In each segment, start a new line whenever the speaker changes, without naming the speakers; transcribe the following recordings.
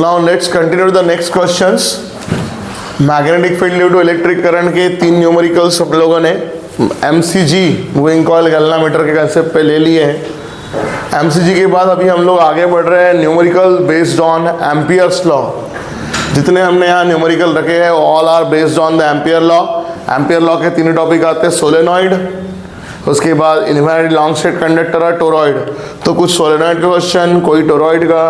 Now let's continue the next questions. Magnetic field due to electric current के 3 numericals हम लोगों ने MCG moving coil गैल्वामीटर के concept पे ले लिए हैं। एमसीजी के बाद अभी हम लोग आगे बढ़ रहे हैं numerical based on Ampere's law. जितने हमने यहाँ न्यूमेरिकल रखे हैं all are based on the Ampere law. Ampere law के 3 टॉपिक आते हैं, सोलेनॉइड, उसके बाद इन्फिनिट लॉन्ग स्ट्रेट कंडक्टर और टोरॉइड। तो कुछ सोलेनॉइड का क्वेश्चन, कोई टोरॉइड का,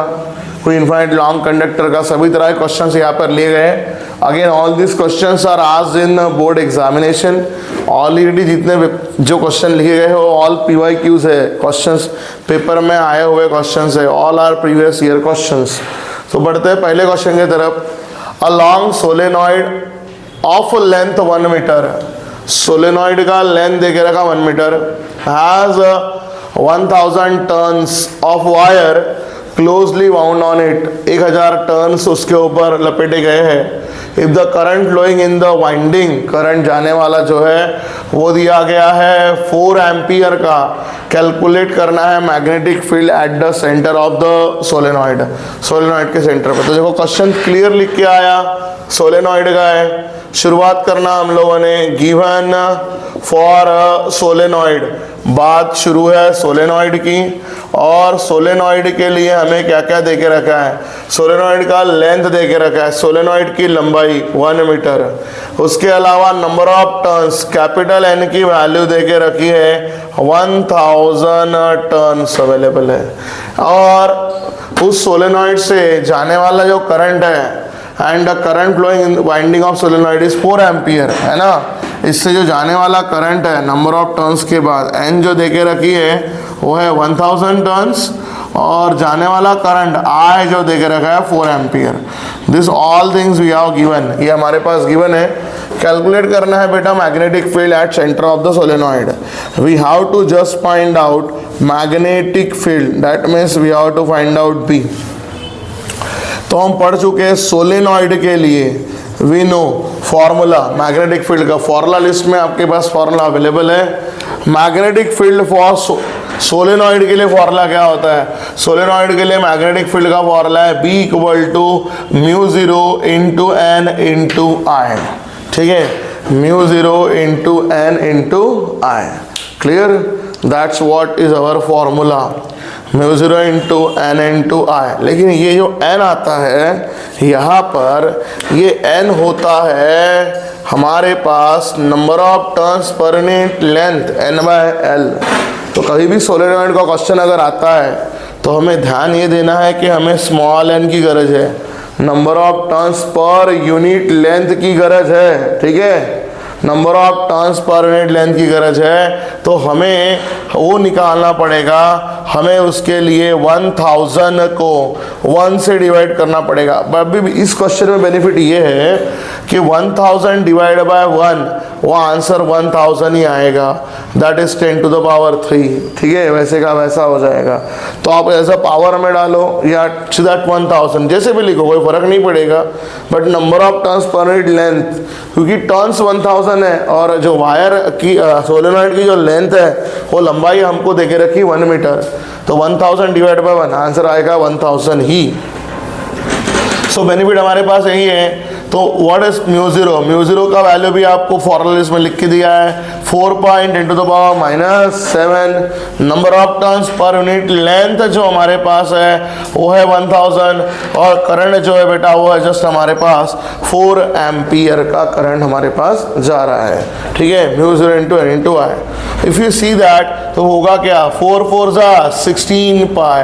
कोई इन्फिनिट लॉन्ग कंडक्टर का, सभी तरह के क्वेश्चन यहाँ पर लिए गए। Again all this questions are asked in board examination. Already जितने जो क्वेश्चन लिखे गए हैं वो ऑल PYQs है, क्वेश्चंस पेपर में आए हुए क्वेश्चंस है, all are previous year questions. तो बढ़ते हैं पहले क्वेश्चन की तरफ। A long solenoid of length 1 metre, solenoid का लेंथ दे के रखा 1 metre, has 1000 turns of wire closely bound on it, 1000 turns उसके ऊपर लपेटे गए हैं। If the current flowing in the winding, current जाने वाला जो है वो दिया गया है 4 एम्पियर का। कैलकुलेट करना है magnetic field at the centre of the solenoid, solenoid के सेंटर पर। तो देखो क्वेश्चन क्लियर लिख के आया, सोलेनॉइड का है। शुरुआत करना हम लोगों ने, गिवन फॉर सोलेनॉइड, बात शुरू है सोलेनॉइड की। और सोलेनॉइड के लिए हमें क्या क्या दे के रखा है, सोलेनॉइड का लेंथ दे के रखा है, सोलेनॉइड की लंबाई 1 मीटर। उसके अलावा number of turns, capital N की वैल्यू दे के रखी है 1000 टर्न्स अवेलेबल है। और उस सोलेनॉइड से जाने वाला जो करंट है, and the current flowing in winding of solenoid is 4 ampere, है ना। इससे जो जाने वाला करंट है नंबर ऑफ टर्न्स के बाद N जो देके रखी है वो है 1000 टर्न्स, और जाने वाला करंट I जो देके रखा है 4 ampere. This all things we have given, ये हमारे पास गिवन है। कैलकुलेट करना है बेटा magnetic field at centre of the solenoid. We have to just find out magnetic field, that means we have to find out B। तो हम पढ़ चुके हैं सोलेनॉइड के लिए we know formula, magnetic field का फॉर्मूला लिस्ट में आपके पास फॉर्मूला अवेलेबल है। मैग्नेटिक फील्ड फॉर सोलेनॉइड के लिए फॉर्मूला क्या होता है, सोलेनॉइड के लिए मैग्नेटिक फील्ड का फॉर्मूला है B = μ0 × N × I, ठीक है, μ0 × N × I, clear. That's what is our formula, μ0 × N × I। लेकिन ये जो N आता है यहाँ पर, ये N होता है हमारे पास number of turns per unit length N/L। तो कभी भी सोलेनॉइड का क्वेश्चन अगर आता है तो हमें ध्यान ये देना है कि हमें स्मॉल n की गरज है, number of turns per unit length की गरज है, ठीक है, number of turns per unit length की गरज है। तो हमें वो निकालना पड़ेगा, हमें उसके लिए 1000 को 1 से डिवाइड करना पड़ेगा। अभी भी इस क्वेश्चन में बेनिफिट ये है कि 1000 डिवाइड बाय 1, वो आंसर 1000 ही आएगा, दैट इज 10⁻3, ठीक है, वैसे का वैसा हो जाएगा। तो आप ऐसा पावर में डालो या दैट 1000 जैसे भी लिखो, कोई फर्क नहीं पड़ेगा, but number of turns per unit length, क्योंकि टर्न्स 1000 है और जो वायर की सोलेनॉइड की जो लेंथ है वो लंबाई हमको देके रखी 1 मीटर, तो 1000 डिवाइड बाय 1 आंसर आएगा 1000 ही। सो बेनिफिट हमारे पास यही है। तो व्हाट इज μ0, μ0 का वैल्यू भी आपको फॉर्मूला लिस्ट में लिख के दिया है, 4.10⁻⁷ number of turns per unit length जो हमारे पास है वो है 1000, और करंट जो है बेटा वो है जस्ट हमारे पास 4 एम्पियर का करंट हमारे पास जा रहा है, ठीक है, μ0 × N × I। If you see that तो होगा क्या, 4 4 16 पाई,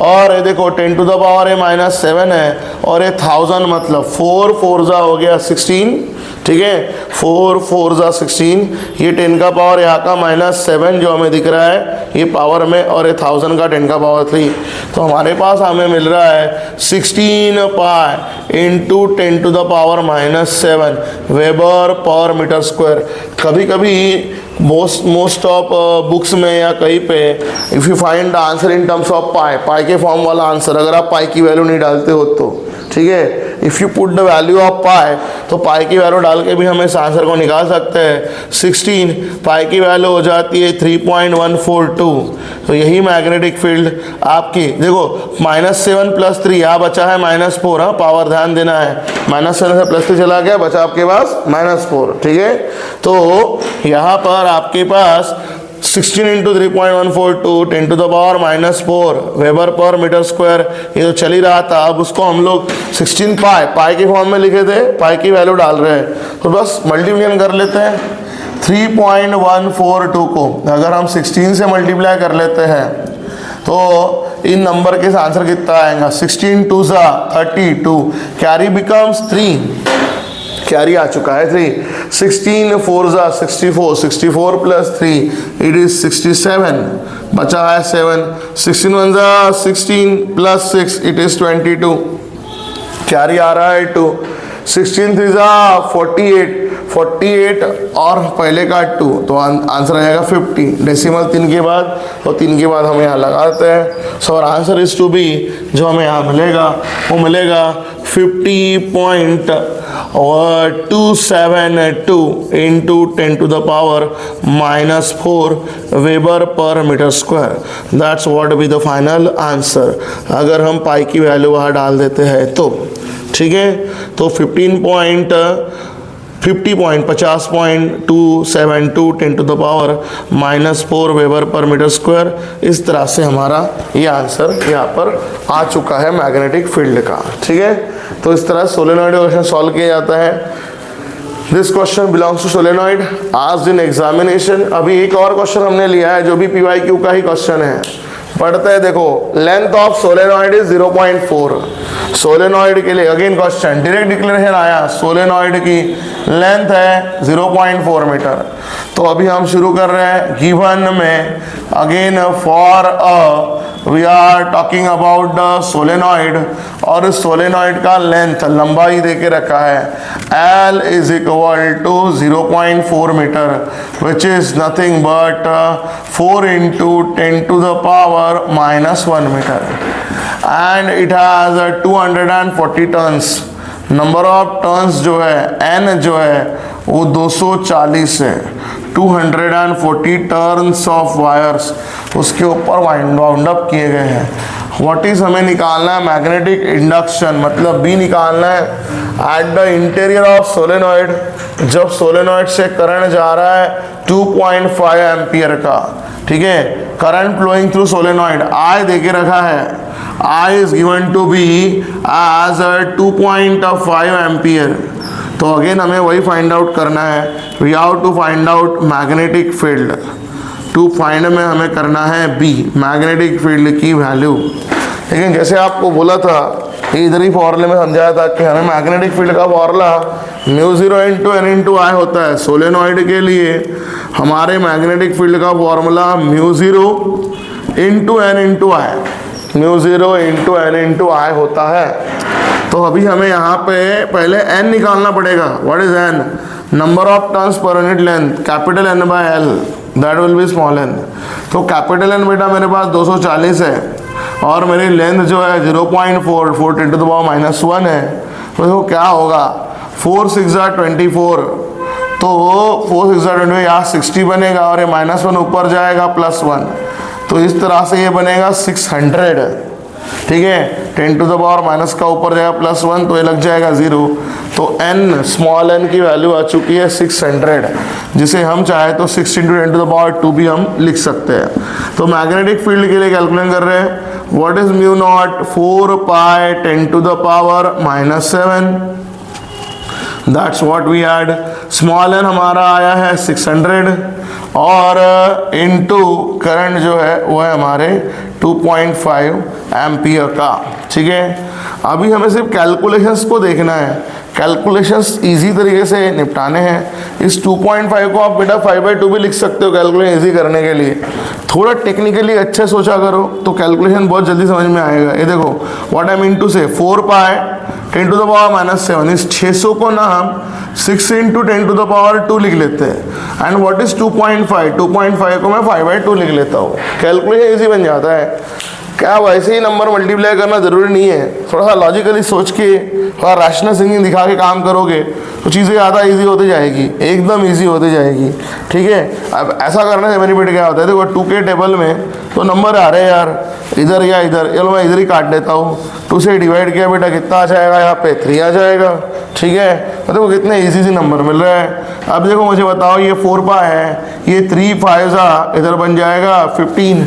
और ये देखो 10⁻⁻7 है, और ये 1000 मतलब 4 4 हो गया 16, ठीक है, 4 4 16, ये 10 का पावर यहाँ का -7 जो हमें दिख रहा है ये पावर में, और ये 1000 का 10⁻3, तो हमारे पास हमें मिल रहा है 16 pi × 10⁻⁻7 weber per metre square. कभी कभी मोस्ट ऑफ बुक्स में या कहीं पे if you find the answer in terms of pi के फॉर्म वाला आंसर, अगर आप पाई की वैल्यू नहीं डालते हो तो, ठीक है, if you put the value of pi, तो पाई की वैल्यू डाल के भी हम इस आंसर को निकाल सकते हैं। 16 पाई की वैल्यू हो जाती है 3.142। तो यही मैग्नेटिक फील्ड आपकी, देखो -7 + 3, यहाँ बचा है -4। हाँ, पावर ध्यान देना है, -7 से +3 चला गया, बचा आपके पास -4। ठीक है, तो यहाँ पर आपके पास 16 × 3.142 10⁻⁻4 वेबर पर मीटर स्क्वायर, ये तो चल ही रहा था। अब उसको हम लोग 16 पाई के फॉर्म में लिखे थे, पाई की वैल्यू डाल रहे हैं, तो बस मल्टीप्लिकेशन कर लेते हैं। 3.142 को अगर हम 16 से मल्टीप्लाई कर लेते हैं तो इन नंबर के आंसर कितना आएगा? 16 × 2 = 32, कैरी बिकम्स 3, कैरी आ चुका है 3। 16 × 4 = 64, 64 + 3 इट इज 67, बचा है 7। 16 × 1 = 16 + 6 इट इज 22, कैरी आ रहा है 2। 16 × 3 = 48, 48 और पहले का 2, तो आंसर आएगा 50। डेसिमल 3 के बाद, तो 3 के बाद हम यहाँ लगाते हैं। So answer is to be, जो हमें यहाँ मिलेगा वो मिलेगा 50.272 × 10⁻⁻4 weber per metre square. That's what be the final answer, अगर हम पाई की वैल्यू वहाँ डाल देते हैं तो। ठीक है, तो 50.272 × 10⁻⁻4 वेबर पर मीटर स्क्वायर। इस तरह से हमारा ये आंसर यहाँ पर आ चुका है मैग्नेटिक फील्ड का। ठीक है, तो इस तरह सोलेनॉइड क्वेश्चन सॉल्व किया जाता है। This question belongs to solenoid asked in examination. अभी एक और क्वेश्चन हमने लिया है जो भी PYQ का ही क्वेश्चन है, पढ़ते हैं। देखो, length of solenoid is 0.4। Solenoid के लिए अगेन क्वेश्चन, डायरेक्ट डिक्लेरेशन आया, सोलेनॉइड की लेंथ है 0.4 मीटर। तो अभी हम शुरू कर रहे हैं गिवन में। Again for we are talking about the solenoid, और इस सोलेनॉइड का लेंथ, लंबाई दे के रखा है L = 0.4 metre, which is nothing but 4 × 10⁻⁻1 metre, and it has 240 turns. Number of turns जो है, N जो है वो 240 है। 240 टर्न्स ऑफ वायर्स उसके ऊपर वाउंड अप किए गए हैं। व्हाट इज हमें निकालना है? मैग्नेटिक इंडक्शन, मतलब B निकालना है at the interior of solenoid. जब सोलेनॉइड से करंट जा रहा है 2.5 एम्पियर का, ठीक है, current flowing through solenoid, I दे के रखा है, I is given to be as 2.5 ampere. तो अगेन हमें वही फाइंड आउट करना है, we have to find out magnetic field. To find में हमें करना है B, मैग्नेटिक फील्ड की वैल्यू। लेकिन जैसे आपको बोला था, इधर ही फॉर्मूले में समझाया था कि हमें मैग्नेटिक फील्ड का फॉर्मूला μ0 × N × I होता है। सोलेनॉइड के लिए हमारे मैग्नेटिक फील्ड का formula μ0 × N × I, μ0 × N × I होता है। तो अभी हमें यहाँ पे पहले N निकालना पड़ेगा। What is N? Number of turns per unit length, capital N/L, that will be small n। तो कैपिटल N बेटा मेरे पास 240 है, और मेरी लेंथ जो है 0.4, 4 × 10⁻⁻1 है। तो देखो क्या होगा, 4 × 6 = 24, तो 4 × 6 = 24, यहाँ 60 बनेगा, और ये -1 ऊपर जाएगा +1, तो इस तरह से ये बनेगा 600। ठीक है, 10⁻⁻ का ऊपर जाएगा +1, तो ये लग जाएगा 0। तो n, स्मॉल n की वैल्यू आ चुकी है 600, जिसे हम चाहे तो 6 × 10⁻2 भी हम लिख सकते हैं। तो मैग्नेटिक फील्ड के लिए कैलकुलेट कर रहे हैं। What is μ0? 4π 10⁻⁻7, that's what we had. Small n हमारा आया है 600, और इनटू करंट जो है वो है हमारे 2.5 एम्पियर का। ठीक है, अभी हमें सिर्फ कैलकुलेशंस को देखना है, कैलकुलेशंस इजी तरीके से निपटाने हैं। इस 2.5 को आप बेटा 5/2 भी लिख सकते हो कैलकुलेशन इजी करने के लिए। थोड़ा टेक्निकली अच्छे सोचा करो तो कैलकुलेशन बहुत जल्दी समझ में आएगा। ये देखो, व्हाट आई मीन टू से, 4π 10⁻⁻7, इस 600 को ना हम 6 × 10⁻2 लिख लेते हैं। And what is 2.5? 2.5 को मैं 5/2 लिख लेता हूँ, कैलकुलेशन इजी बन जाता है। क्या वैसे ही नंबर मल्टीप्लाई करना ज़रूरी नहीं है, थोड़ा सा लॉजिकली सोच के थोड़ा रैशनल थिंकिंग दिखा के काम करोगे तो चीज़ें ज़्यादा इजी होती जाएगी, एकदम इजी होती जाएगी। ठीक है, अब ऐसा करने से बेनिफिट क्या होता है, देखो 2K टेबल में तो नंबर आ रहे हैं यार इधर या इधर, चलो मैं इधर ही काट देता हूँ। 2 से डिवाइड किया बेटा कितना आ जाएगा, यहाँ पे 3 आ जाएगा। ठीक है, तो देखो कितने ईजी सी नंबर मिल रहा है। अब देखो मुझे बताओ, ये 4 पाई है, ये 3 5 इधर बन जाएगा 15,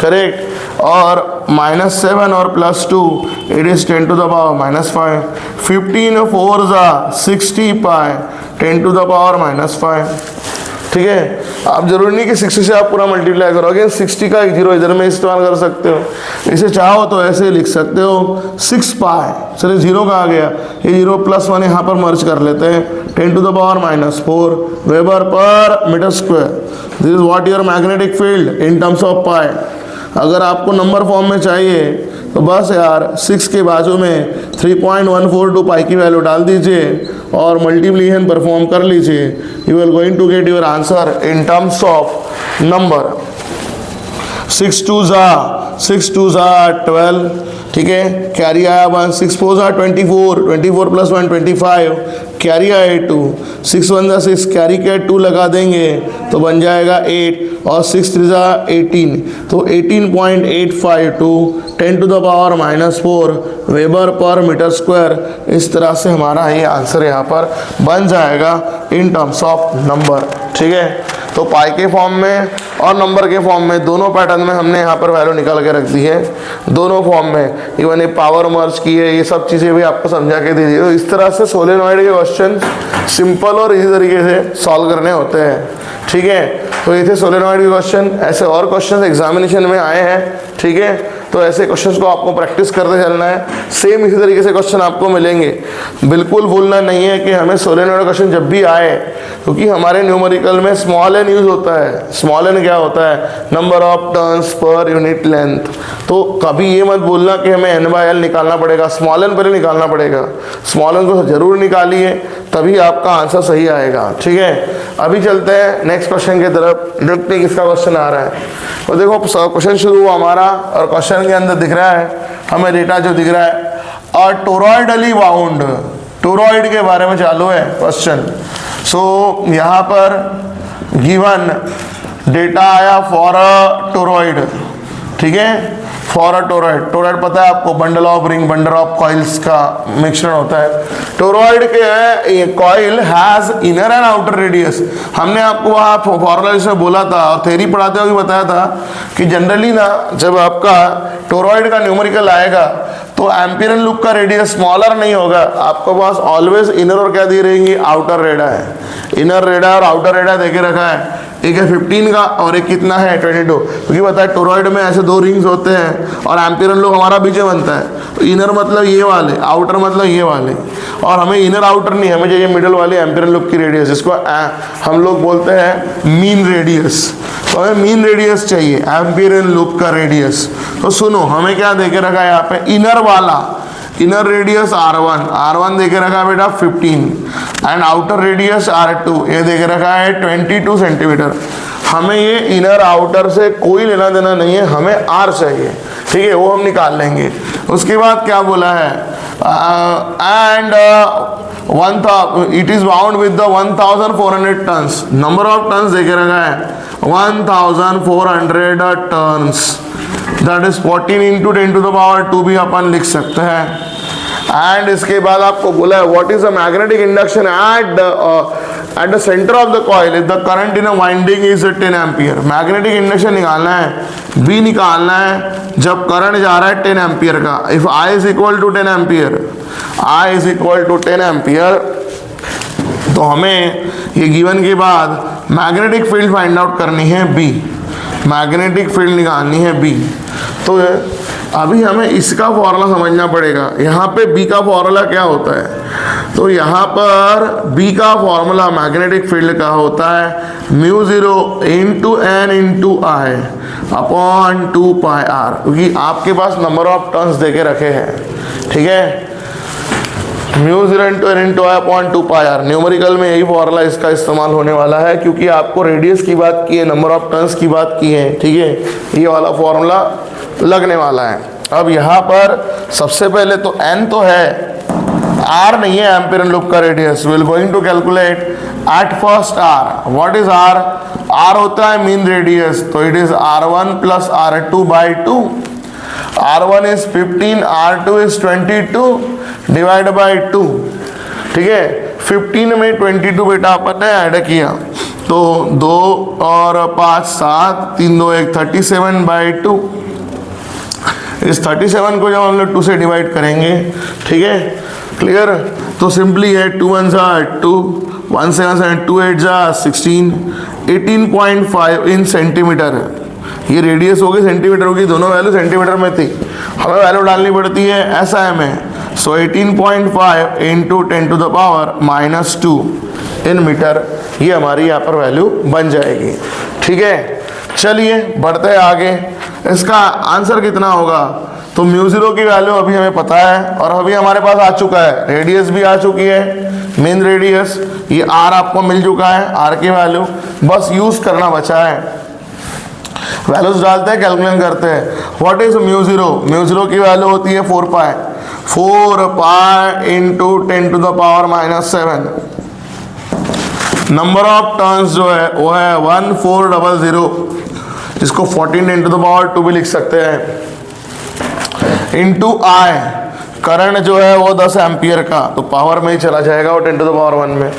करेक्ट। और -7 और +2 it is 10 to the power -5। 15 4 60 pi 10 to the power -5। ठीक है, आप जरूरी नहीं कि 60 से आप पूरा मल्टीप्लाई करोगे, 60 का एक जीरो इधर में इस्तेमाल कर सकते हो। इसे चाहो तो ऐसे लिख सकते हो 6 पाई, चलिए जीरो का आ गया, ये जीरो +1 यहाँ पर मर्ज कर लेते हैं, 10 to the power -4 weber per metre square. This is what your magnetic field in terms of pi. अगर आपको नंबर फॉर्म में चाहिए तो बस यार 6 के बाजू में 3.142 पाई की वैल्यू डाल दीजिए और मल्टीप्लिकेशन परफॉर्म कर लीजिए। You are going to get your answer in terms of number. 6 2 12, ठीक है, कैरी आया 1, 6 4 24, 24 + 1 25, कैरी आए 2, 6 1 6, कैरी के 2 लगा देंगे तो बन जाएगा 8 और 6 3 18, तो 18.852 10 to the power -4 weber per metre square. इस तरह से हमारा ये आंसर यहाँ पर बन जाएगा इन टर्म्स ऑफ नंबर। ठीक है, तो पाई के फॉर्म में और नंबर के फॉर्म में दोनों पैटर्न में हमने यहाँ पर वैल्यू निकाल के रख दी है, दोनों फॉर्म में। इवन ये पावर मर्ज की है, ये सब चीज़ें भी आपको समझा के दे दी। तो इस तरह से सोलेनॉइड के क्वेश्चन सिंपल और इजी तरीके से सॉल्व करने होते हैं। ठीक है, तो ये थे सोलेनॉइड के क्वेश्चन। ऐसे और क्वेश्चन एग्जामिनेशन में आए हैं। ठीक है, तो ऐसे क्वेश्चंस को आपको प्रैक्टिस करते चलना है। सेम इसी तरीके से क्वेश्चन आपको मिलेंगे। बिल्कुल भूलना नहीं है कि हमें सोलेनॉइड क्वेश्चन जब भी आए, क्योंकि हमारे न्यूमेरिकल में स्मॉल एन यूज होता है। स्मॉल एन क्या होता है, number of turns per unit length. तो कभी ये मत बोलना कि हमें n/l निकालना पड़ेगा, स्मॉल एन पहले निकालना पड़ेगा। स्मॉल एन को जरूर निकालिए, तभी आपका आंसर सही आएगा। ठीक है, अभी चलते हैं नेक्स्ट क्वेश्चन की तरफ, देखते हैं किसका क्वेश्चन आ रहा है। तो देखो क्वेश्चन शुरू हुआ हमारा, और क्वेश्चन के अंदर दिख रहा है हमें डेटा जो दिख रहा है, और टोरॉइडली बाउंड, टोरॉइड के बारे में चालू है क्वेश्चन। सो यहाँ पर गिवन डेटा आया फॉर अ टोरॉइड। ठीक है, फॉर अ टोरॉइड, टोरॉइड पता है आपको, bundle of ring, bundle of coils का मिक्सचर होता है। टोरॉइड के coil has inner and outer radius. हमने आपको वहाँ फॉर्मूला से बोला था और थ्योरी पढ़ाते हुए बताया था कि जनरली ना जब आपका टोरॉइड का न्यूमेरिकल आएगा तो एम्पियर एंड लूप का रेडियस स्मॉलर नहीं होगा, आपको पास ऑलवेज इनर और क्या दी रहेंगी, आउटर रेडा है। इनर रेडा और आउटर रेडा देके रखा है, एक है 15 का और एक कितना है 22, क्योंकि पता है टोरॉइड में ऐसे 2 रिंग्स होते हैं और एम्पियर एंड लूप हमारा बीच में बनता है। तो इनर मतलब ये वाले, आउटर मतलब ये वाले, और हमें इनर आउटर नहीं, हमें चाहिए मिडल वाले एम्पियर एंड लूप की रेडियस, जिसको हम लोग बोलते हैं मीन रेडियस। तो हमें मीन रेडियस चाहिए, एम्पियर एंड लूप का रेडियस। तो सुनो हमें क्या देके रखा है यहाँ पे, इनर वाला, इनर रेडियस R1 देके रखा है बेटा 15 एंड आउटर रेडियस R2 ये देके रखा है 22 सेंटीमीटर। हमें ये इनर आउटर से कोई लेना देना नहीं है, हमें R चाहिए। ठीक है, वो हम निकाल लेंगे। उसके बाद क्या बोला है, and it is bound with the 1400 turns, number of turns देके रखा है 1400 turns, that is 14 into 10 to the power 2 भी अपन लिख सकते हैं। एंड इसके बाद आपको बोला है what is the magnetic induction at the centre of the coil if the current in a winding is 10 ampere. Magnetic induction निकालना है, बी निकालना है जब करंट जा रहा है 10 एम्पियर का। If I is equal to 10 ampere, I is equal to 10 ampere, तो हमें ये गिवन के बाद मैग्नेटिक फील्ड फाइंड आउट करनी है बी, मैग्नेटिक फील्ड निकालनी है बी। तो अभी हमें इसका फॉर्मूला समझना पड़ेगा। यहाँ पे बी का फॉर्मूला क्या होता है, तो यहाँ पर बी का फॉर्मूला मैग्नेटिक फील्ड का होता है μ0 into N into I upon 2 pi R, क्योंकि आपके पास नंबर ऑफ टर्न्स देके रखे हैं। ठीक है, μ0 into N into I upon 2 pi R, numerical में यही फॉर्मूला इसका इस्तेमाल होने वाला है, क्योंकि आपको रेडियस की बात की है, नंबर ऑफ टर्न्स की बात की है। ठीक है, ये वाला फॉर्मूला लगने वाला है। अब यहाँ पर सबसे पहले तो n तो है, r नहीं है एम्पियर लूप का radius. Will going to calculate at first r। What is r? r होता है मीन रेडियस, तो it is r1 plus r2 by 2। r1 is 15, r2 is 22 divide by 2। ठीक है, 15 में 22 बेटा अपन ने ऐड किया, तो 2 और 5 7, 3 2 1 37 बाई 2। इस 37 को जब हम लोग 2 से डिवाइड करेंगे, ठीक है, क्लियर, तो सिंपली है 2 1 जा 2, 1 7 7 2 8 जा 16, 18.5 इन सेंटीमीटर। ये रेडियस होगी सेंटीमीटर होगी, दोनों वैल्यू सेंटीमीटर में थी, हमें वैल्यू डालनी पड़ती है SI में। So 18.5 into 10 to the power -2 in metre, ये हमारी यहाँ पर वैल्यू बन जाएगी। ठीक है, चलिए बढ़ते हैं आगे। इसका आंसर कितना होगा? तो म्यू0 की वैल्यू अभी हमें पता है और अभी हमारे पास आ चुका है, रेडियस भी आ चुकी है, मेन रेडियस, ये r आपको मिल चुका है, r की वैल्यू बस यूज करना बचा है। वैल्यूज डालते हैं, कैलकुलेट करते हैं। What is म्यू0? म्यू0 की वैल्यू होती है 4 pi into 10 to the power -7। Number of turns जो है वो है 1400, इसको 14 10 टू द पावर 2 भी लिख सकते हैं, इंटू I, करंट जो है वो 10 एम्पियर का, तो पावर में ही चला जाएगा वो 10 टू द पावर 1 में,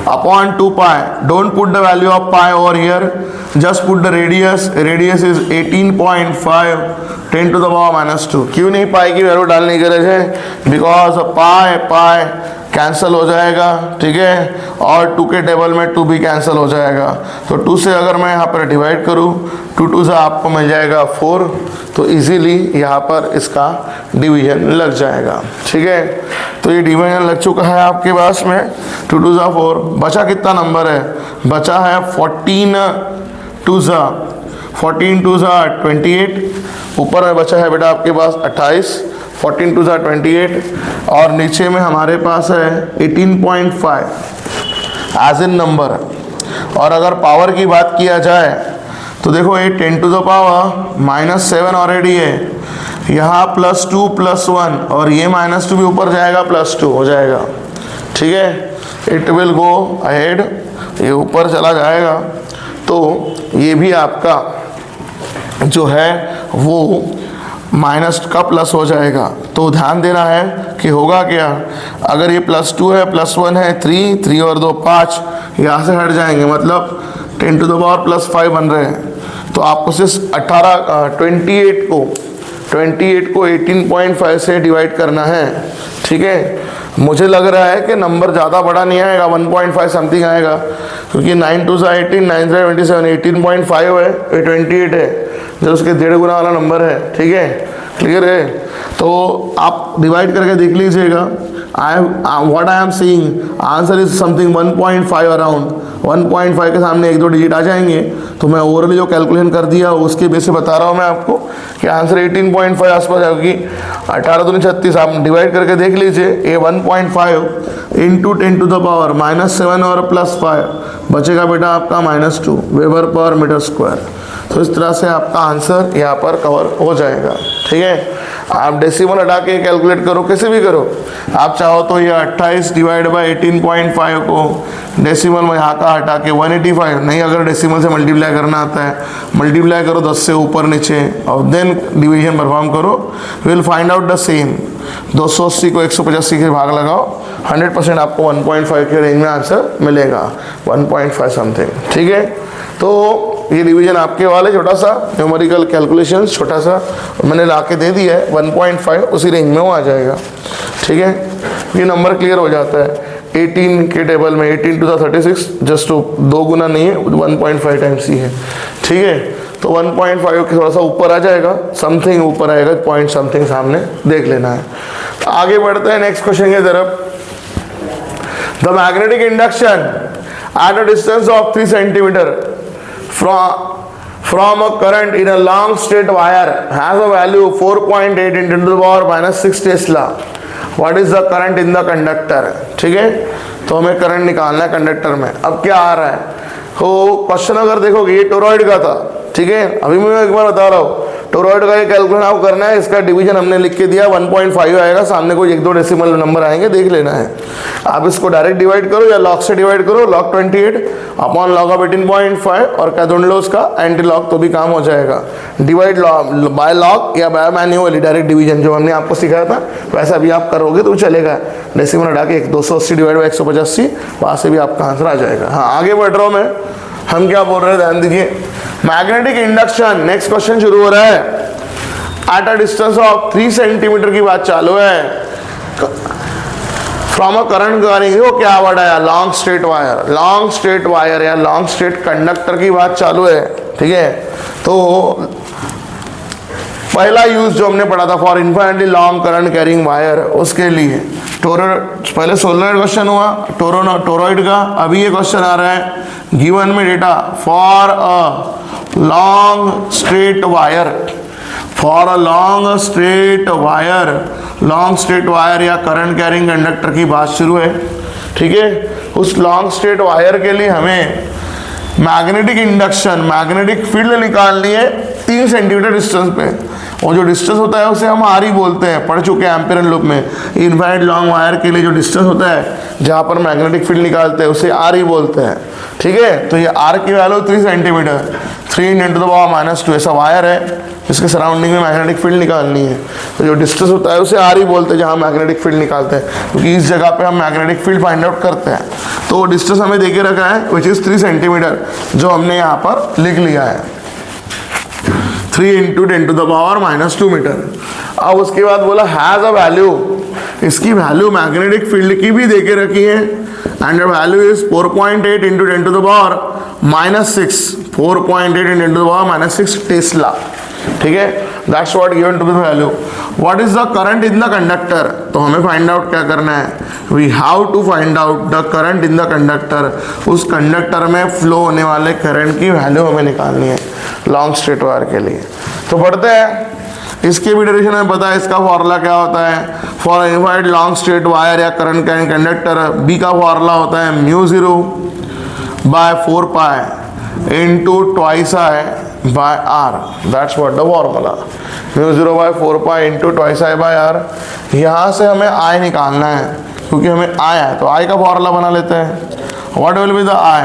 upon 2 pi. Don't put the value of pi over here, just put the radius. Radius is 18.5 10 to the power -2। क्यों नहीं पाई की वैल्यू डालने की गरज है? बिकॉज पाई कैंसिल हो जाएगा, ठीक है, और 2 के टेबल में 2 भी कैंसिल हो जाएगा, तो 2 से अगर मैं यहाँ पर डिवाइड करूँ, 2 2 से आपको मिल जाएगा 4, तो इजीली यहाँ पर इसका डिवीजन लग जाएगा। ठीक है, तो ये डिवीजन लग चुका है आपके पास में, 2 2 जा 4। बचा कितना नंबर है? बचा है 14 2 जा 28, ऊपर में बचा है बेटा आपके पास 28, 14 2 जा 28, और नीचे में हमारे पास है 18.5 एज इन नंबर। और अगर पावर की बात किया जाए तो देखो ये 10 टू द पावर -7 ऑलरेडी है, यहाँ +2 +1, और ये -2 भी ऊपर जाएगा, +2 हो जाएगा। ठीक है, इट विल गो अहेड, ये ऊपर चला जाएगा, तो ये भी आपका जो है वो माइनस का प्लस हो जाएगा। तो ध्यान देना है कि होगा क्या, अगर ये +2 है, +1 है 3 और 2 5, यहाँ से हट जाएंगे, मतलब 10 टू द पावर +5 बन रहे हैं। तो आपको सिर्फ 28 को 18.5 से डिवाइड करना है। ठीक है, मुझे लग रहा है कि नंबर ज़्यादा बड़ा नहीं आएगा, 1.5 समथिंग आएगा, क्योंकि 9 2 18, 9 3 27, 18.5 है, ये 28 है, जो उसके 1.5 गुना वाला नंबर है। ठीक है, क्लियर है? तो आप डिवाइड करके देख लीजिएगा। What I am seeing answer is something 1.5 around, 1.5 के सामने 1 2 डिजिट आ जाएंगे। तो मैं ओवरली जो कैलकुलेशन कर दिया उसके बेस से बता रहा हूँ मैं आपको कि आंसर 18.5 आसपास आएगी। 18 दूनी 36, आप डिवाइड करके देख लीजिए, ये 1.5 इंटू 10 टू द पावर -7 और +5 बचेगा बेटा आपका -2 वेबर पर मीटर स्क्वायर। तो इस तरह से आपका आंसर यहाँ पर कवर हो जाएगा। ठीक है, आप डेसिमल हटा के कैलकुलेट करो, कैसे भी करो, आप चाहो तो ये 28 डिवाइड बाई 18.5 को डेसिमल में यहाँ का हटा के 185, नहीं अगर डेसिमल से मल्टीप्लाई करना आता है, मल्टीप्लाई करो 10 से ऊपर नीचे और देन डिवीजन परफॉर्म करो, will find out the same. 280 को 185 के भाग लगाओ, 100% आपको 1.5 के रेंज में आंसर मिलेगा, 1.5 समथिंग। ठीक है, तो ये डिवीजन आपके वाले छोटा सा न्यूमेरिकल कैलकुलेशन छोटा सा मैंने ला के दे दिया है, 1.5 उसी रेंज में वो आ जाएगा। ठीक है, ये नंबर क्लियर हो जाता है। 18 के टेबल में 18 टू 36 जस्ट 2 गुना नहीं है, 1.5 टाइम्स ही है। ठीक है, तो 1.5 के थोड़ा सा ऊपर आ जाएगा, समथिंग ऊपर आएगा, पॉइंट समथिंग सामने देख लेना है। तो आगे बढ़ते हैं नेक्स्ट क्वेश्चन की तरफ। The magnetic induction at a distance of 3 centimetre from a current in a long straight wire has a value 4.8 × 10 to the power -6 Tesla. What is the current in the conductor? ठीक है, तो हमें current निकालना है conductor में। अब क्या आ रहा है, तो क्वेश्चन अगर देखोगे ये टोरॉइड का था। ठीक है, अभी मैं एक बार बता रहा हूँ, टोरॉइड का ये कैलकुलेशन आपको करना है, इसका डिवीजन हमने लिख के दिया 1.5 आएगा, सामने कोई 1-2 डेसिमल नंबर आएंगे, देख लेना है। आप इसको डायरेक्ट डिवाइड करो या लॉग से डिवाइड करो, log 28 अपॉन log ऑफ 18.5 और क्या ढूंढ लो उसका एंटी लॉग, तो भी काम हो जाएगा। डिवाइड बाय लॉग या बाय मैन्युअली डायरेक्ट डिवीजन जो हमने आपको सिखाया था वैसा भी आप करोगे तो चलेगा। डेसिमल हटा के 280 डिवाइड बाई 185, वहाँ से भी आपका आंसर आ जाएगा। हाँ, आगे बढ़ रहा हूँ मैं, हम क्या बोल रहे हैं ध्यान दीजिए। मैग्नेटिक इंडक्शन, नेक्स्ट क्वेश्चन शुरू हो रहा है। At a distance of 3 centimetre की बात चालू है। फ्रॉम अ करंट करेंगे, वो क्या वर्ड आया, long straight wire, long straight wire या लॉन्ग स्ट्रेट कंडक्टर की बात चालू है, ठीक है। तो पहला यूज जो हमने पढ़ा था for infinitely long current carrying wire, उसके लिए पहले सोलनॉइड क्वेश्चन हुआ टोरॉइड का, अभी ये क्वेश्चन आ रहा है गिवन में data for a long straight wire, for a long straight wire, long straight wire या करंट कैरिंग कंडक्टर की बात शुरू है, ठीक है। उस लॉन्ग स्ट्रेट वायर के लिए हमें मैग्नेटिक इंडक्शन, मैग्नेटिक फील्ड निकालनी है 3 सेंटीमीटर डिस्टेंस पे, और जो डिस्टेंस होता है उसे हम आर ही बोलते हैं, पढ़ चुके हैं एम्पियर लूप में। इनफाइनाइट लॉन्ग वायर के लिए जो डिस्टेंस होता है जहाँ पर मैग्नेटिक फील्ड निकालते हैं उसे आर ही बोलते हैं, ठीक है। तो ये आर की वैल्यू 3 सेंटीमीटर, 3 × 10⁻², ऐसा वायर है इसके सराउंडिंग में मैग्नेटिक फील्ड निकालनी है। तो जो डिस्टेंस होता है उसे आर ही बोलते हैं जहाँ मैग्नेटिक फील्ड निकालते हैं, क्योंकि इस जगह पे हम मैग्नेटिक फील्ड फाइंड आउट करते हैं। तो डिस्टेंस हमें देके रखा है विच इज़ 3 सेंटीमीटर, जो हमने यहाँ पर लिख लिया है 3 × 10⁻² मीटर। अब उसके बाद बोला हैज़ अ वैल्यू, इसकी वैल्यू मैग्नेटिक फील्ड की भी देके रखी है, एंड वैल्यू इज 4.8 × 10⁻⁻6, 4.8 × 10⁻⁻6 टेस्ला, ठीक है। That's what given to the value. What is the current in the conductor, तो हमें फाइंड आउट क्या करना है, we have to find out the current in the conductor, उस कंडक्टर में फ्लो होने वाले करंट की वैल्यू हमें निकालनी है लॉन्ग स्ट्रेट वायर के लिए। तो पढ़ते हैं, इसके भी डेरिवेशन में पता है, इसका फॉर्मूला क्या होता है for infinite long straight wire या करंट कैरिंग कंडक्टर। बी का फॉर्मूला होता है μ0/4π into twice I by R, that's what the formula, μ0/4π into twice I by R. यहाँ से हमें आई निकालना है, क्योंकि हमें आई है तो आई का फॉर्मूला बना लेते हैं। What will be the I,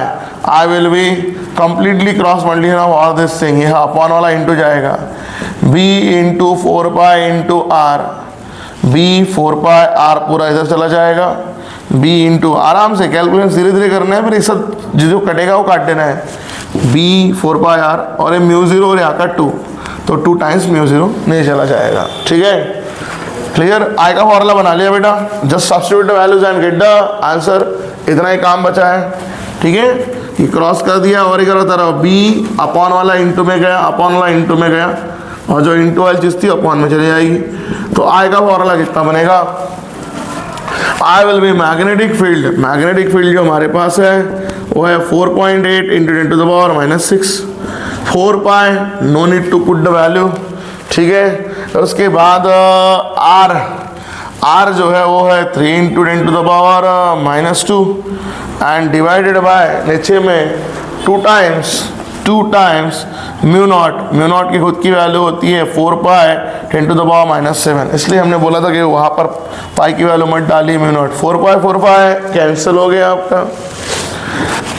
I will be completely cross multiplication of all this thing, यह अपॉन वाला इंटू जाएगा, b into 4π into R, b 4π R पूरा इधर चला जाएगा, b इंटू, आराम से कैलकुलेशन धीरे धीरे करना है, फिर ये सब जो कटेगा वो काट देना है, b 4π आर और ये μ0 और यहाँ का 2, तो 2 टाइम्स μ0 नहीं चला जाएगा, ठीक है। क्लियर, आई का फॉर्मूला बना लिया बेटा, just substitute the values and get the answer, इतना ही काम बचा है, ठीक है। ये क्रॉस कर दिया और इधर होता रहा, b अपॉन वाला इंटू में गया, अपॉन वाला इंटू में गया, और जो इंटू वाली चीज़ थी अपॉन में चली जाएगी। तो आई का फॉर्मूला कितना बनेगा, आई विल बी मैग्नेटिक फील्ड जो हमारे पास है वो है 4.8 × 10⁻⁻6, 4π, no need to put the value, ठीक है। और उसके बाद आर जो है वो है 3 × 10⁻⁻2 एंड डिवाइडेड बाय नीचे में 2 टाइम्स μ0 की खुद की वैल्यू होती है 4π × 10⁻⁷, इसलिए हमने बोला था कि वहाँ पर पाई की वैल्यू मत डालिए, μ0 4π कैंसिल हो गया आपका।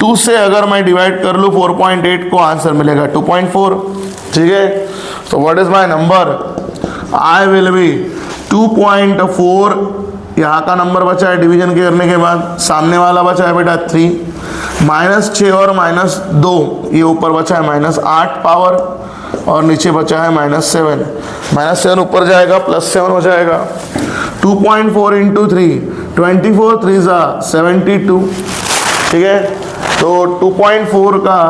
2 से अगर मैं डिवाइड कर लूँ 4.8 को, आंसर मिलेगा 2.4, ठीक है। तो what is my number, I will B 2.4, यहाँ का नंबर बचा है डिवीजन के करने के बाद, सामने वाला बचा है बेटा 3, -6 और -2, ये ऊपर बचा है -8 पावर, और नीचे बचा है -7, -7 ऊपर जाएगा +7 हो जाएगा। 2.4 × 3, 24 3 72, ठीक है। तो 2.4 का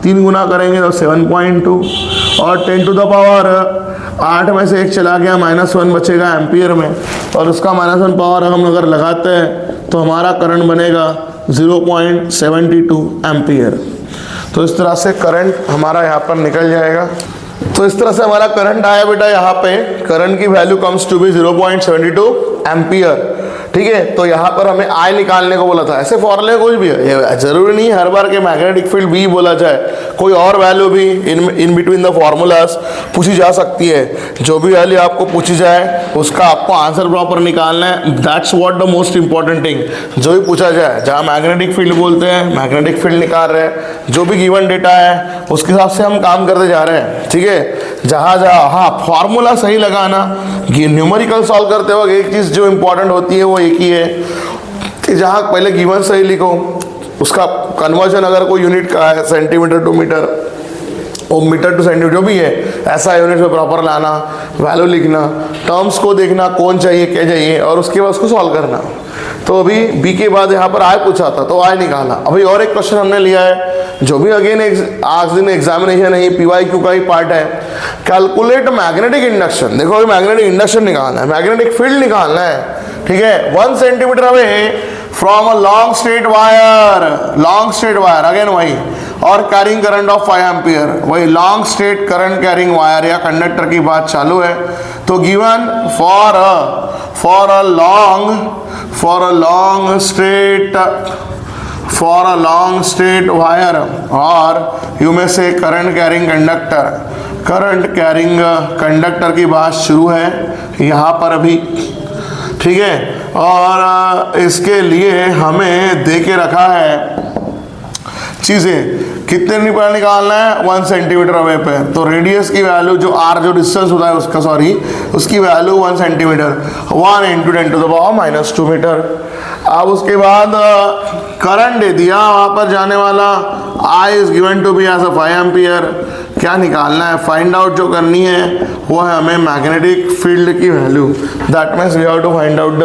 3 गुना करेंगे तो 7.2, और 10 टू द पावर 8 में से 1 चला गया, -1 बचेगा एम्पियर में, और उसका -1 पावर हम अगर लगाते हैं तो हमारा करंट बनेगा 0.72 एम्पियर। तो इस तरह से करंट हमारा यहाँ पर निकल जाएगा। तो इस तरह से हमारा करंट आया बेटा, यहाँ पे करंट की value comes to be 0.72 ampere, ठीक है। तो यहाँ पर हमें आई निकालने को बोला था। ऐसे फॉर्मूले कुछ भी है, ये जरूरी नहीं हर बार के मैग्नेटिक फील्ड बी बोला जाए, कोई और वैल्यू भी इन बिटवीन द फॉर्मूलाज पूछी जा सकती है। जो भी वैल्यू आपको पूछी जाए उसका आपको आंसर प्रॉपर निकालना है। That's what the most important thing. जो भी पूछा जाए, जहाँ मैग्नेटिक फील्ड बोलते हैं, मैग्नेटिक फील्ड निकाल रहे हैं, जो भी गिवन डेटा है उसके हिसाब से हम काम करते जा रहे हैं, ठीक है। जहाँ हाँ फॉर्मूला सही लगाना, न्यूमेरिकल सॉल्व करते वक्त एक चीज़ जो इंपॉर्टेंट होती है वो एक ही है कि जहाँ पहले गिवन सही लिखो, उसका कन्वर्जन अगर कोई यूनिट का है सेंटीमीटर टू मीटर, वो मीटर टू सेंटीमीटर जो भी है, ऐसा यूनिट में प्रॉपर लाना, वैल्यू लिखना, टर्म्स को देखना कौन चाहिए क्या चाहिए, और उसके बाद उसको सॉल्व करना। तो अभी बी के बाद यहाँ पर आई पूछा था तो आई निकाला। अभी और एक क्वेश्चन हमने लिया है जो भी अगेन आज दिन एग्जामिनेशन है, ये PYQ का ही पार्ट है। Calculate magnetic induction. देखो अभी मैग्नेटिक इंडक्शन निकालना है, मैग्नेटिक फील्ड निकालना है, ठीक है। 1 centimetre away from a long straight wire again वही, और कैरिंग करंट ऑफ 5 एम्पियर, वही long straight current carrying wire या कंडक्टर की बात चालू है। तो given for a long straight wire, और यू में से करंट कैरिंग कंडक्टर की बात शुरू है यहाँ पर अभी, ठीक है। और इसके लिए हमें दे के रखा है चीज़ें, कितने निकालना है 1 सेंटीमीटर अवे पे। तो रेडियस की वैल्यू जो आर जो डिस्टेंस होता है उसका उसकी वैल्यू 1 सेंटीमीटर, 1 × 10⁻² मीटर। अब उसके बाद करंट दे दिया वहाँ पर जाने वाला, I is given to be as a 5 ampere. क्या निकालना है, फाइंड आउट जो करनी है वो है हमें मैग्नेटिक फील्ड की value. That means we have to find out the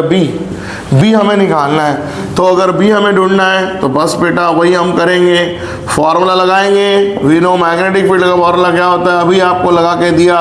B हमें निकालना है। तो अगर बी हमें ढूंढना है तो बस बेटा वही हम करेंगे, फॉर्मूला लगाएंगे। वी नो मैग्नेटिक फील्ड का फॉर्मूला क्या होता है, अभी आपको लगा के दिया,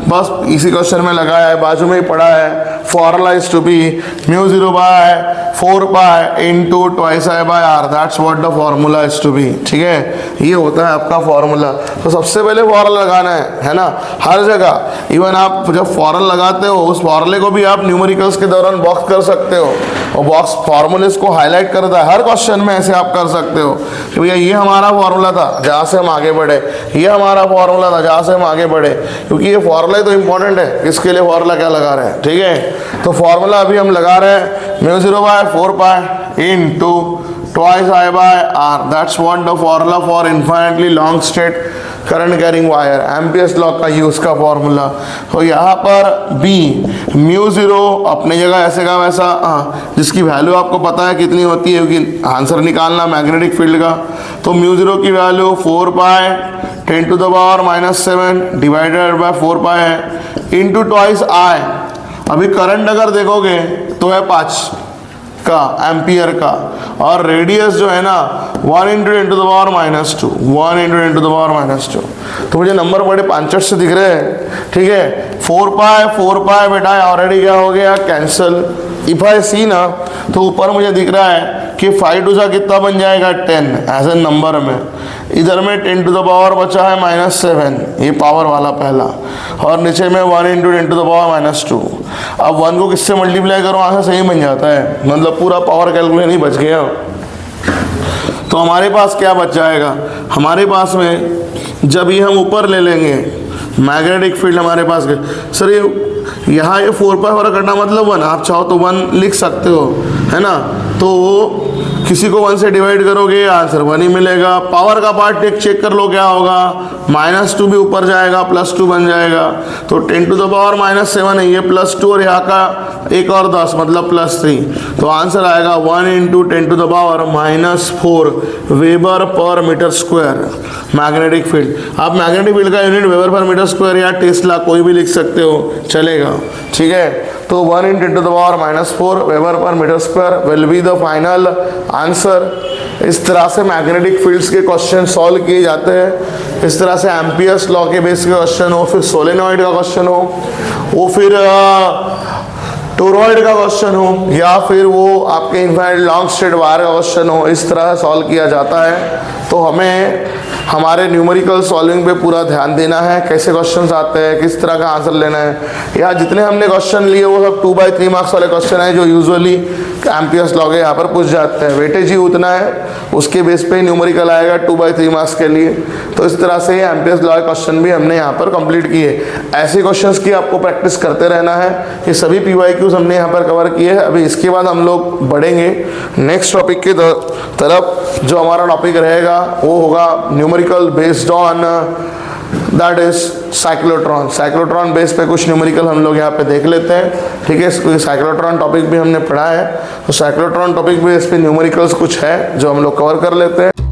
बस इसी क्वेश्चन में लगाया है, बाजू में ही पड़ा है। Formula is to be μ0/4π into 2I/R, that's what the formula is to be, ठीक है। ये होता है आपका फॉर्मूला। तो सबसे पहले फॉर्मूला लगाना है ना, हर जगह। इवन आप जब फॉर्मूला लगाते हो उस फॉर्मूले को भी आप न्यूमेरिकल्स के दौरान बॉक्स कर सकते हो, और बॉक्स फॉर्मूलेस को हाईलाइट करता है। हर क्वेश्चन में ऐसे आप कर सकते हो कि भैया ये हमारा फॉर्मूला था जहाँ से हम आगे बढ़े, ये हमारा फॉर्मूला था जहाँ से हम आगे बढ़े, क्योंकि ये फॉर्मूला तो इंपॉर्टेंट है किसके लिए फॉर्मूला क्या लगा रहे हैं, ठीक है। तो फॉर्मूला अभी हम लगा रहे हैं μ0/4π into 2I/R, that's what the formula for infinitely long straight current carrying wire, amperes law का यूज का फॉर्मूला। तो यहाँ पर बी μ0 अपनी जगह ऐसे का वैसा, जिसकी वैल्यू आपको पता है कितनी होती है क्योंकि आंसर निकालना मैग्नेटिक फील्ड का। तो μ0 की वैल्यू 4π 10⁻⁷ डिवाइडेड बाय 4π है इंटू 2I। अभी करंट अगर देखोगे तो है 5 का एम्पियर का, और रेडियस जो है ना 1 × 10⁻², 1 × 10⁻²। तो मुझे नंबर बड़े 5 से दिख रहे हैं, ठीक है। 4π बेटा ऑलरेडी क्या हो गया, कैंसिल। इफ आई सी ना तो ऊपर मुझे दिख रहा है कि 5 2 सा कितना बन जाएगा 10 एज ए नंबर में, इधर में 10 टू द पावर बचा है -7, ये पावर वाला पहला, और नीचे में 1 × 10⁻²। अब 1 को किससे मल्टीप्लाई करो आंसर सही बन जाता है, मतलब पूरा पावर कैलकुलेशन ही बच गया। तो हमारे पास क्या बच जाएगा, हमारे पास में जब ये हम ऊपर ले लेंगे मैग्नेटिक फील्ड हमारे पास के, सर ये यहाँ ये 4π हो रहा करना मतलब 1, आप चाहो तो 1 लिख सकते हो, है ना। तो किसी को 1 से डिवाइड करोगे आंसर 1 ही मिलेगा। पावर का पार्ट चेक कर लो क्या होगा, -2 भी ऊपर जाएगा, +2 बन जाएगा। तो 10 टू द पावर -7 है ये, +2 और यहाँ का 1 और 10 मतलब +3। तो आंसर आएगा 1 × 10 to the power -4 weber per metre square magnetic field. आप मैग्नेटिक फील्ड का unit weber per metre square या टेस्ला कोई भी लिख सकते हो, चलेगा, ठीक है। तो 1 × 10 to the power -4 weber per metre square will be the final answer. इस तरह से मैग्नेटिक फील्ड्स के क्वेश्चन सॉल्व किए जाते हैं। इस तरह से एम्पियर्स लॉ के बेस के क्वेश्चन हो, फिर सोलेनॉइड का क्वेश्चन हो, वो फिर टोरॉइड का क्वेश्चन हो या फिर वो आपके इनफाइनाइट लॉन्ग स्ट्रेट वायर का क्वेश्चन हो, इस तरह सॉल्व किया जाता है। तो हमें हमारे न्यूमेरिकल सॉल्विंग पे पूरा ध्यान देना है, कैसे क्वेश्चंस आते हैं, किस तरह का आंसर लेना है। या जितने हमने क्वेश्चन लिए वो सब 2/3 मार्क्स वाले क्वेश्चन है जो यूजुअली एम्पियर्स लॉ के यहाँ पर पूछ जाते हैं। वेटेज ही उतना है, उसके बेस पे न्यूमेरिकल आएगा 2/3 मार्क्स के लिए। तो इस तरह से एम्पियर्स लॉ के क्वेश्चन भी हमने यहाँ पर कंप्लीट किए। ऐसे क्वेश्चंस की आपको प्रैक्टिस करते रहना है। ये सभी PYQs हमने यहाँ पर कवर किए हैं। अभी इसके बाद हम लोग बढ़ेंगे नेक्स्ट टॉपिक की तरफ। जो हमारा टॉपिक रहेगा वो होगा numerical based on that is cyclotron. Cyclotron base पे कुछ न्यूमेरिकल हम लोग यहाँ पे देख लेते हैं, ठीक है। साइक्लोट्रॉन टॉपिक भी हमने पढ़ा है, तो साइक्लोट्रॉन टॉपिक बेस पे न्यूमेरिकल्स कुछ है जो हम लोग कवर कर लेते हैं।